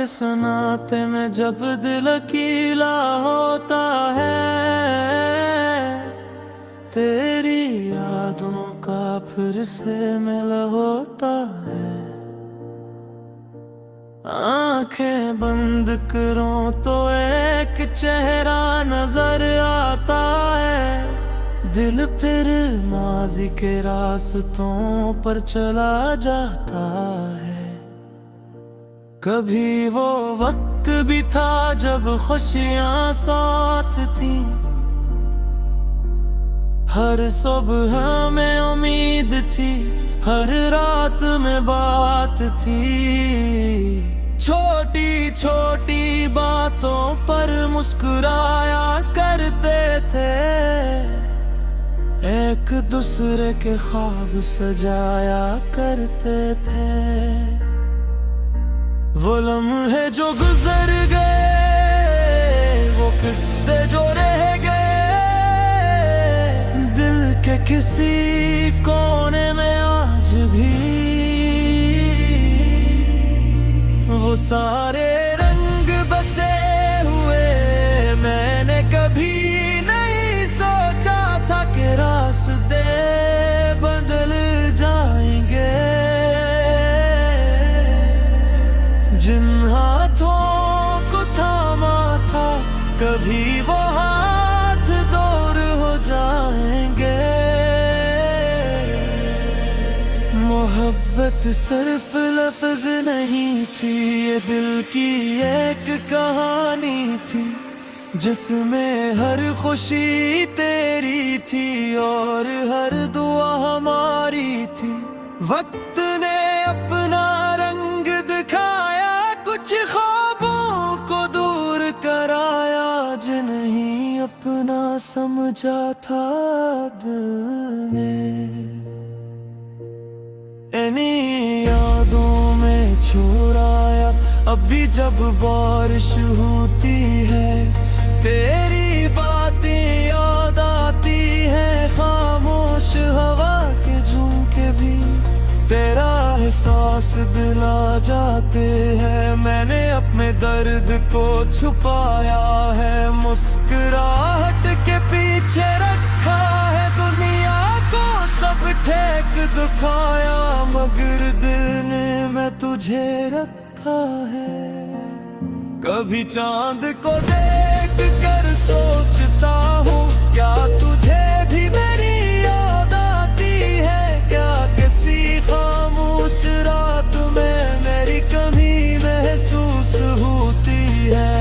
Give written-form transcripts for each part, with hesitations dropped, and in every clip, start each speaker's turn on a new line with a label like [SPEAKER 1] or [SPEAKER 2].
[SPEAKER 1] के सनाते में जब दिल अकेला होता है, तेरी यादों का फिर से मिल होता है। आंखें बंद करो तो एक चेहरा नजर आता है, दिल फिर माजी के रास्तों पर चला जाता है। कभी वो वक्त भी था जब खुशियां साथ थी, हर सुबह में उम्मीद थी, हर रात में बात थी। छोटी छोटी बातों पर मुस्कुराया करते थे, एक दूसरे के ख्वाब सजाया करते थे। वो लम्हे जो गुजर गए, वो किस्से जो रह गए, दिल के किसी कोने में आज भी वो सारे रंग बसे हुए। मैंने कभी नहीं सोचा था कि रास्ते बदल जाएंगे। जिन हाथों को थामा था, कभी वो हाथ दूर हो जाएंगे। मोहब्बत सिर्फ लफ्ज नहीं थी, ये दिल की एक कहानी थी, जिसमें हर खुशी तेरी थी और हर दुआ हमारी थी। वक्त ने अपना रंग दिखाया, कुछ ख्वाबों को दूर कराया, जिन्हें अपना समझा था दिल में। इन्हीं यादों में छोड़ाया, अभी जब बारिश होती है, तेरी बातें याद आती है। खामोश हवा के झोंके भी तेरा एहसास दिला जाते हैं। मैंने अपने दर्द को छुपाया है, मुस्कुराहट के पीछे रखा है। दुनिया को सब ठेक दिखाया, मगर दिल ने मैं तुझे रखा है। कभी चांद को देख कर सोचता हूँ, क्या तुझे भी मेरी याद आती है? क्या किसी खामोश रात में मेरी कमी महसूस होती है?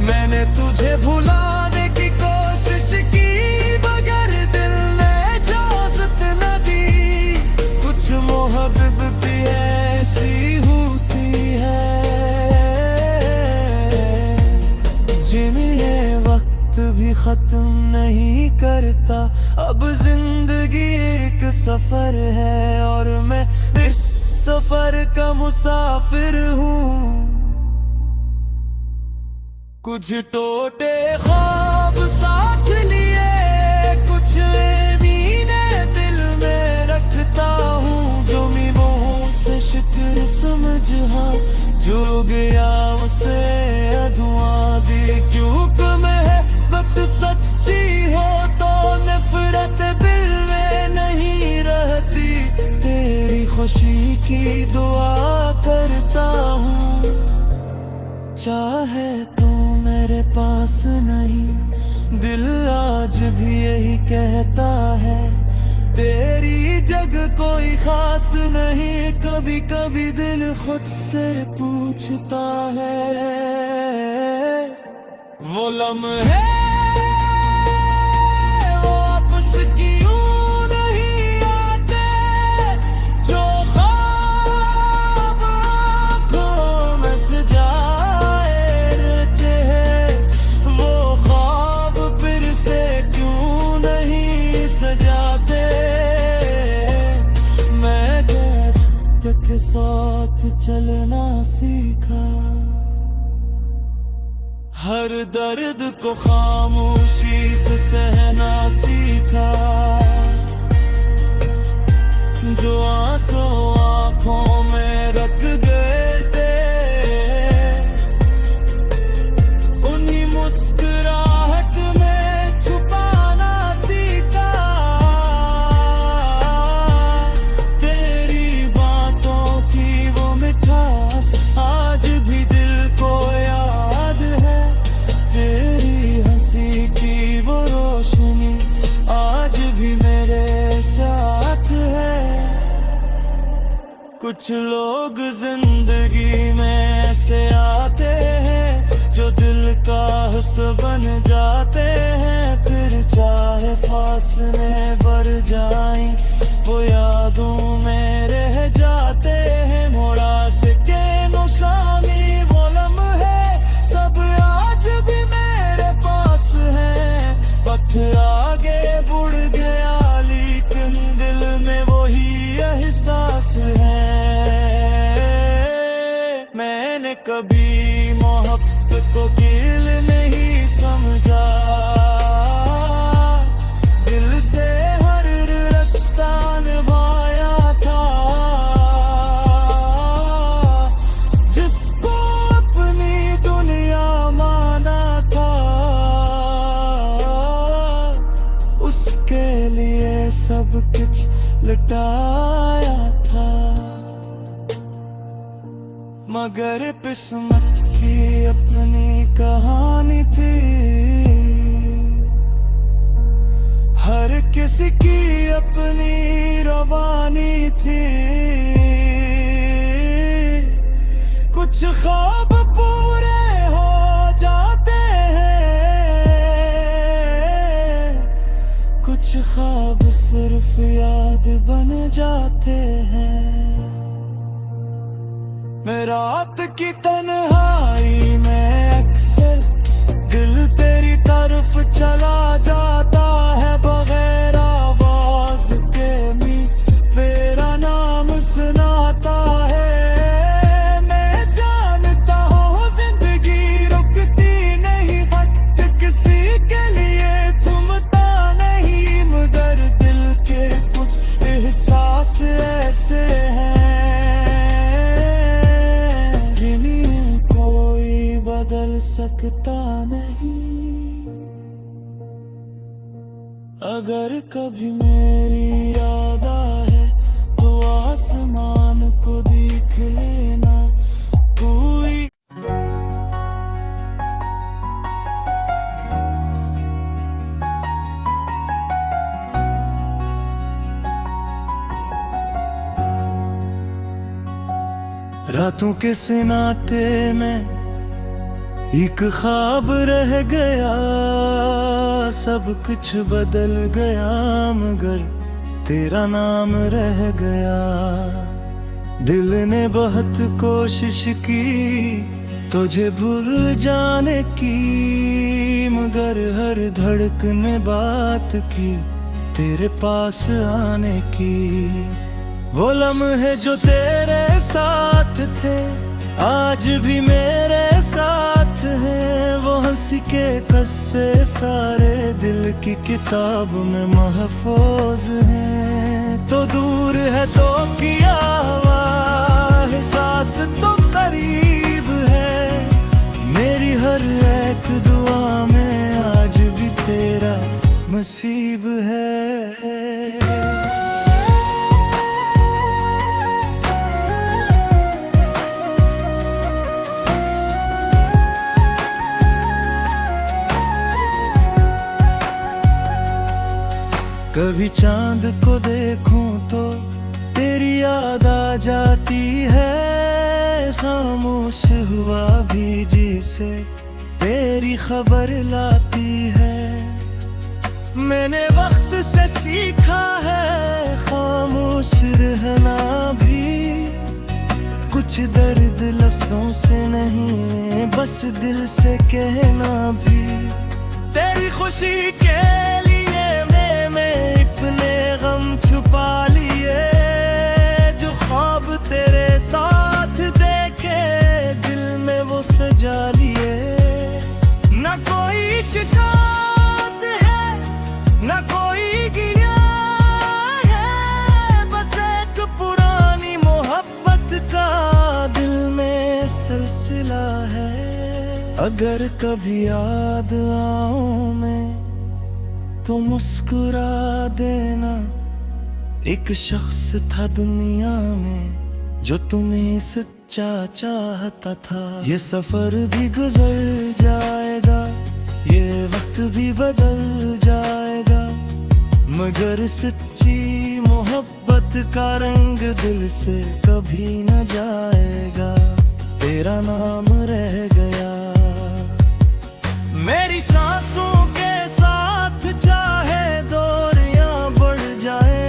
[SPEAKER 1] मैंने तुझे भुलाने की कोशिश की, मगर दिल ने इजाजत न दी। कुछ मोहब्बत भी ऐसी होती है, जिन्हें वक्त भी खत्म नहीं करता। अब जिंदगी एक सफर है और मैं इस सफर का मुसाफिर हूँ। कुछ टूटे ख्वाब साथ लिए, कुछ मीने दिल में रखता हूँ। जो मीनों से शुक्र समझ, हाँ जो गया उसे अधुआ दी। क्योंकि मोहब्बत सच्ची हो तो नफरत दिल में नहीं रहती। तेरी खुशी की दुआ करता हूँ, चाहे तू मेरे पास नहीं, दिल आज भी यही कहता है। तेरी जगह कोई खास नहीं, कभी कभी दिल खुद से पूछता है। वो लम्हे वो वापस क्यों नहीं आते, जो ख्वाब आँखों में सजाए रचे हैं। वो ख्वाब फिर से क्यों नहीं सजाते? के साथ चलना सीखा, हर दर्द को खामोशी से सहना सीखा। जो आंसू आंखों में रख गए थे, कुछ लोग जिंदगी में ऐसे आते हैं जो दिल का हिस्सा बन जाते हैं, फिर चाहे फासले बढ़ जाएं वो यादों में रह जाते हैं। मोड़ा से के नौशानी वो लम्हे सब आज भी मेरे पास हैं। वक्त आगे बढ़ गया लेकिन दिल में वही एहसास है। मैंने कभी मोहब्बत को गिल नहीं समझा, दिल से हर रिश्ता निभाया था। जिसको अपनी दुनिया माना था उसके लिए सब कुछ लुटाया था। मगर किस्मत की अपनी कहानी थी, हर किसी की अपनी रवानी थी। कुछ ख्वाब पूरे हो जाते हैं, कुछ ख्वाब सिर्फ याद बन जाते हैं। मैं रात की तन्हाई में अक्सर दिल तेरी तरफ चला जाता है। बगैर आवाज के मेरा नाम सुनाता है। मैं जानता हूँ जिंदगी रुकती नहीं, वक्त किसी के लिए थमता नहीं, मगर दिल के कुछ एहसास ऐसे हैं बदल सकता नहीं। अगर कभी मेरी याद आए तो आसमान को देख लेना। कोई रातों के सन्नाटे में एक ख्वाब रह गया, सब कुछ बदल गया मगर तेरा नाम रह गया। दिल ने बहुत कोशिश की तुझे भूल जाने की, मगर हर धड़कन ने बात की तेरे पास आने की। वो लम्हे जो तेरे साथ थे आज भी मेरे साथ है। वो हंसी के किस्से सारे दिल की किताब में महफूज हैं। तो दूर है तो किया हुआ एहसास तो करीब है। मेरी हर एक दुआ में आज भी तेरा नसीब है। कभी चांद को देखूं तो तेरी याद आ जाती है। खामोश हुआ भी जिसे तेरी खबर लाती है। मैंने वक्त से सीखा है खामोश रहना भी। कुछ दर्द लफ्जों से नहीं बस दिल से कहना भी। तेरी खुशी के लिए अपने गम छुपा लिए। जो ख्वाब तेरे साथ देखे दिल में वो सजा लिए। न कोई शिकायत है न कोई गिला है, बस एक पुरानी मोहब्बत का दिल में सिलसिला है। अगर कभी याद आऊं मैं तो मुस्कुरा देना। एक शख्स था दुनिया में जो तुम्हें सच्चा चाहता था। ये सफर भी गुजर जाएगा, ये वक्त भी बदल जाएगा, मगर सच्ची मोहब्बत मोहब्बत का रंग दिल से कभी न जाएगा, तेरा नाम रह गया। मेरी सांसों के साथ चाहे दूरियां बढ़ जाए,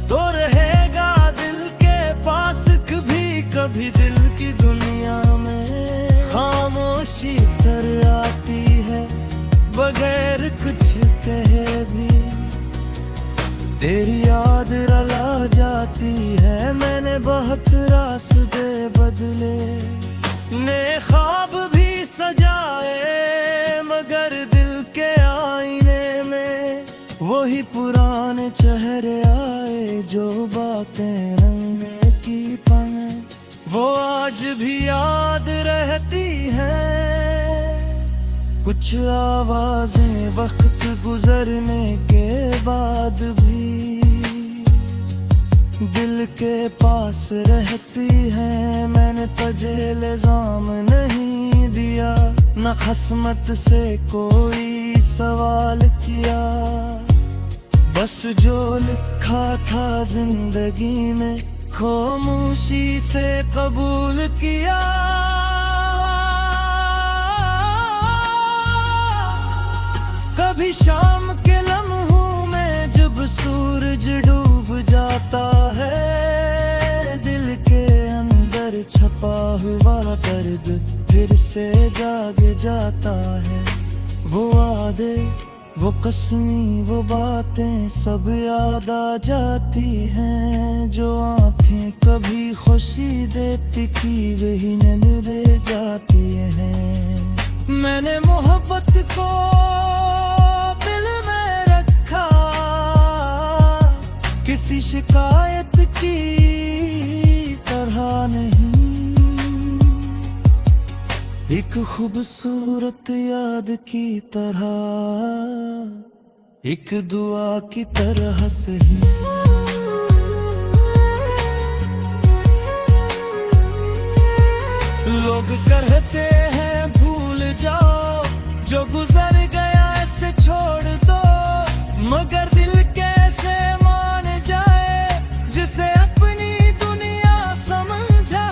[SPEAKER 1] तो रहेगा दिल के पास कभी कभी दिल की दुनिया में। खामोशी तर आती है बगैर कुछ कहे भी, तेरी याद रला जाती है। मैंने बहुत रास्ते बदले, ने ख्वाब भी सजाए, मगर दिल के आईने में वही पुराने चेहरे आए। जो बातें रंगे की पन वो आज भी याद रहती हैं। कुछ आवाजें वक्त गुजरने के बाद भी दिल के पास रहती हैं। मैंने तुझे इल्जाम नहीं दिया, न किस्मत से कोई सवाल किया, बस जो लिखा था जिंदगी में खामोशी से कबूल किया। कभी शाम के लम्हों में जब सूरज डूब जाता है, दिल के अंदर छपा हुआ दर्द फिर से जाग जाता है। वो वादे, वो कसमी, वो बातें सब याद आ जाती हैं। जो आँखें कभी खुशी देती थी वही नींद ले जाती हैं। मैंने मोहब्बत को दिल में रखा, किसी शिकायत की तरह नहीं, एक खूबसूरत याद की तरह, एक दुआ की तरह सही। लोग कहते हैं भूल जाओ, जो गुजर गया ऐसे छोड़ दो, मगर दिल कैसे मान जाए जिसे अपनी दुनिया समझा।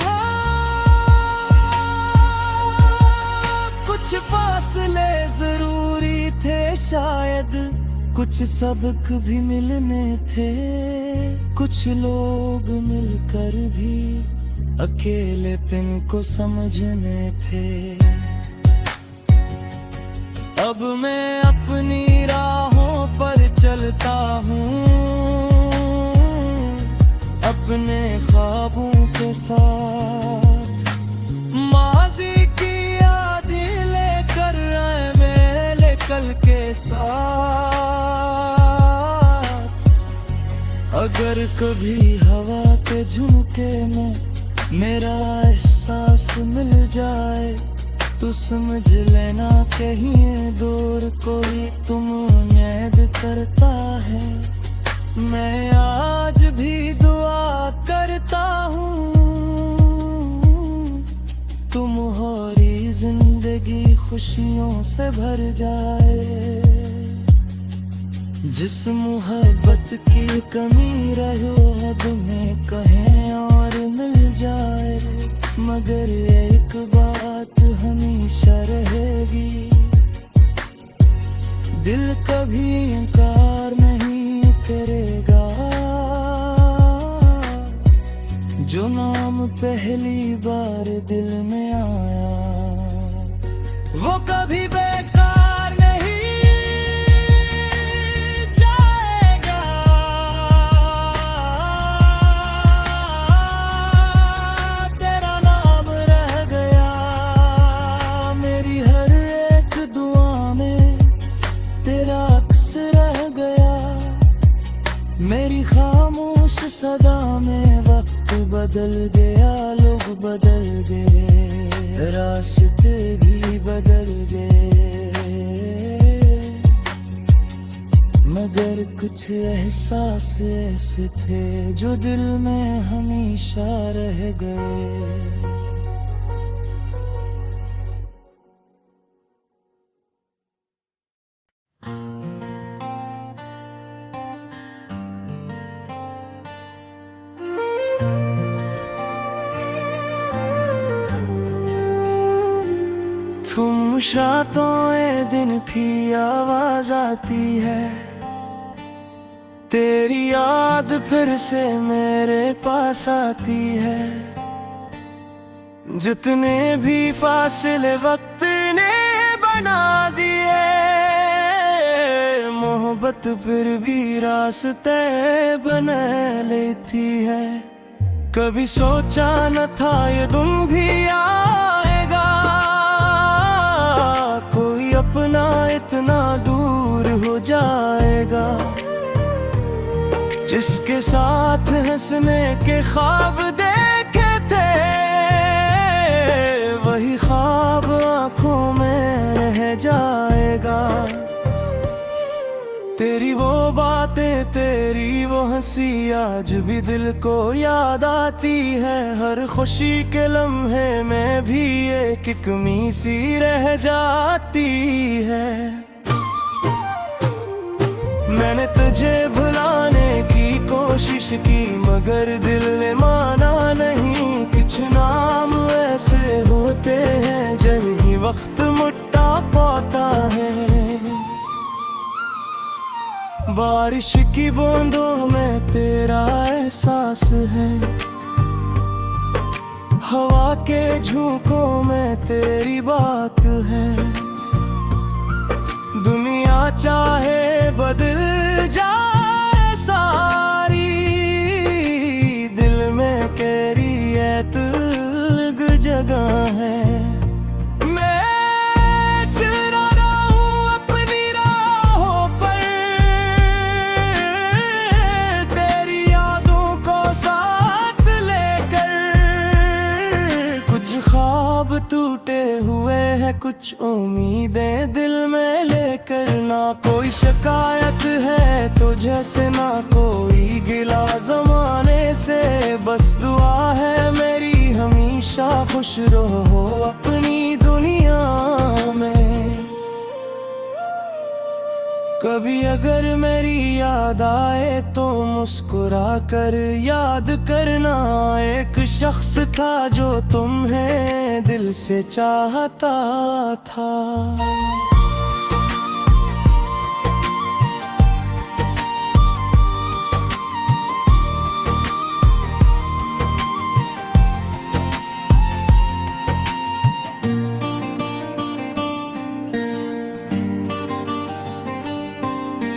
[SPEAKER 1] कुछ फासले जरूरी थे शायद, कुछ सबक भी मिलने थे, कुछ लोग मिलकर भी अकेलेपन को समझने थे। अब मैं अपनी राहों पर चलता हूँ, अपने ख्वाबों के साथ। माजी की यादें लेकर आए मेरे कल के साथ। अगर कभी हवा के झुमके में मेरा एहसास मिल जाए, तो समझ लेना कहीं दूर कोई तुम उम्मीद करता है। मैं आज भी दुआ करता हूँ, तुम्हारी जिंदगी खुशियों से भर जाए। जिस मोहब्बत की कमी रहो तुम्हें कहें और मिल जाए, मगर एक बात हमेशा रहेगी, दिल कभी इनकार नहीं करेगा। जो नाम पहली बार दिल में आया वो कभी बेकार नहीं जाएगा। तेरा नाम रह गया मेरी हर एक दुआ में, तेरा अक्स रह गया मेरी खामोश सदा में। वक्त बदल गया, लोग बदल गए, रास्ते भी बदल गए, मगर कुछ एहसास ऐसे थे जो दिल में हमेशा रह गए। गुमशुदाए दिन भी आवाज आती है, तेरी याद फिर से मेरे पास आती है। जितने भी फासले वक्त ने बना दिए, मोहब्बत फिर भी रास्ते बना लेती है। कभी सोचा न था ये दिन भी आएगा, कोई अपना इतना दूर हो जाएगा। जिसके साथ हंसने के ख्वाब देखे थे, वही ख्वाब आंखों में रह जाएगा। तेरी वो बातें, तेरी वो हंसी आज भी दिल को याद आती है। हर खुशी के लम्हे में भी एक कमी सी रह जाती है। मैंने तुझे भुलाने की कोशिश की, मगर दिल ने माना नहीं। कुछ नाम ऐसे होते हैं जब ही वक्त मुट्ठा पाता है। बारिश की बूंदों में तेरा एहसास है, हवा के झोंकों में तेरी बात है। दुनिया चाहे बदल जाए सारी, दिल में तेरी एक जगह है। टूटे हुए हैं कुछ उम्मीदें दिल में लेकर, ना कोई शिकायत है तो जैसे ना कोई गिला ज़माने से। बस दुआ है मेरी हमेशा खुश रहो अपनी दुनिया में। कभी अगर मेरी याद आए तो मुस्कुरा कर याद करना, एक शख्स था जो तुम्हें दिल से चाहता था।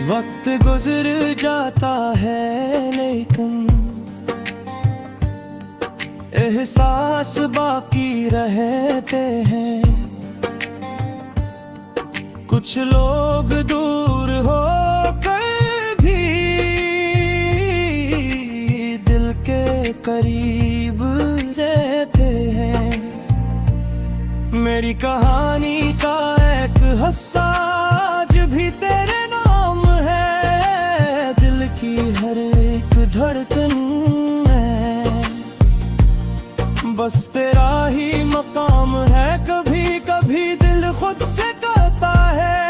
[SPEAKER 1] वक्त गुजर जाता है लेकिन एहसास बाकी रहते हैं। कुछ लोग दूर होकर भी दिल के करीब रहते हैं। मेरी कहानी का एक हिस्सा आज भी तेरे की हर एक धड़कन में। बस तेरा ही मकाम है, कभी कभी दिल खुद से कहता है।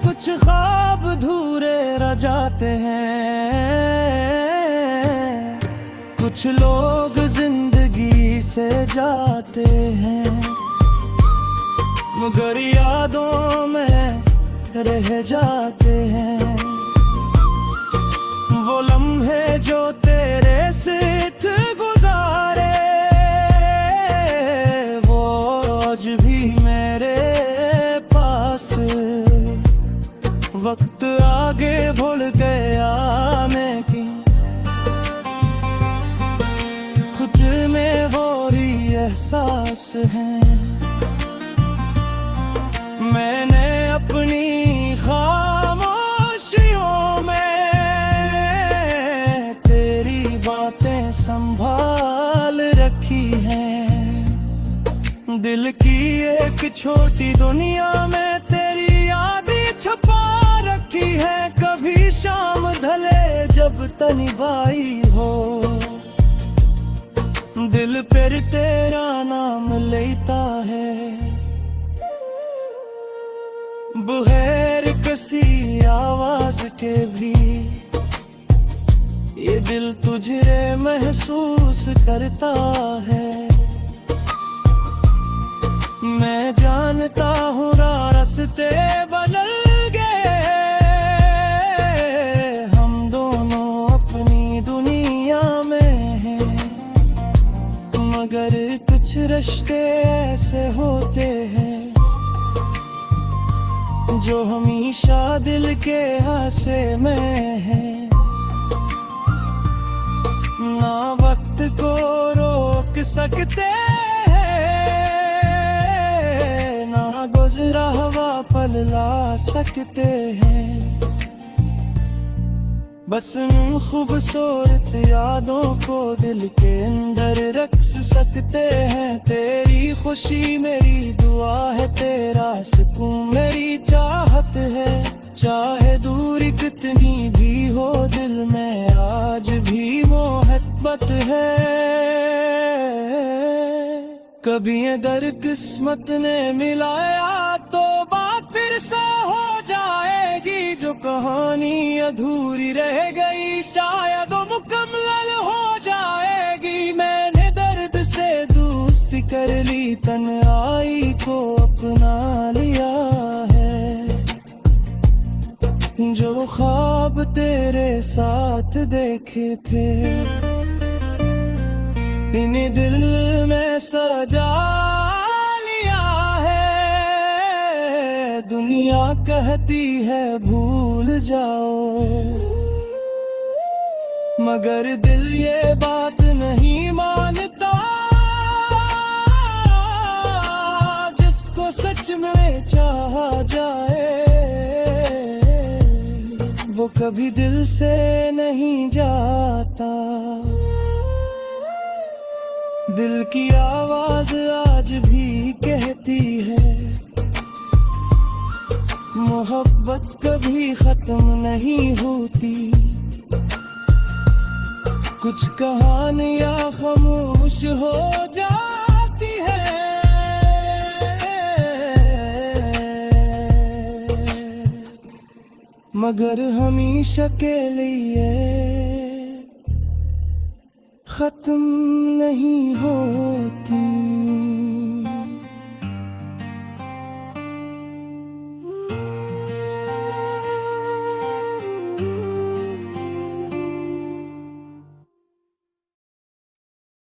[SPEAKER 1] कुछ ख्वाब अधूरे रह जाते हैं, कुछ लोग जिंदगी से जाते हैं, मगर यादों में रह जाते हैं। वो लम्हे जो तेरे साथ गुजारे, वो आज भी मेरे पास। वक्त आगे भूल गया मैं कि खुद में वो ही एहसास है। मैंने अपनी खामोशियों में तेरी बातें संभाल रखी हैं। दिल की एक छोटी दुनिया में तेरी यादें छुपा रखी है। कभी शाम ढले जब तन्हाई हो, दिल पर तेरा नाम लेता है। बगैर किसी आवाज के भी ये दिल तुझे महसूस करता है। जानता हूँ रास्ते बदल गए, हम दोनों अपनी दुनिया में हैं, मगर कुछ रिश्ते ऐसे होते हैं जो हमेशा दिल के हासे में है। ना वक्त को रोक सकते हैं, ना गुजरा हुआ पल ला सकते हैं, बस इन खूबसूरत यादों को दिल के अंदर रख सकते हैं। तेरी खुशी मेरी दुआ है, तेरा सुकून मेरी चाहत है, चाहे दूरी कितनी भी हो दिल में आज भी मोहब्बत है। कभी अगर किस्मत ने मिलाया तो बात फिर से हो जाएगी, जो कहानी अधूरी रह गई शायद वो मुकम्मल हो जाएगी। मैंने दर्द से दोस्ती कर ली, तन्हाई को अपना लिया है, जो ख्वाब तेरे साथ देखे थे इन्हें दिल में सजा लिया है। दुनिया कहती है भूल जाओ, मगर दिल ये बात नहीं मानता, जिसको सच में चाहा जाए वो कभी दिल से नहीं जाता। दिल की आवाज आज भी कहती है, मोहब्बत कभी खत्म नहीं होती, कुछ कहानियां खामोश हो जाती है, मगर हमेशा के लिए खत्म नहीं होती।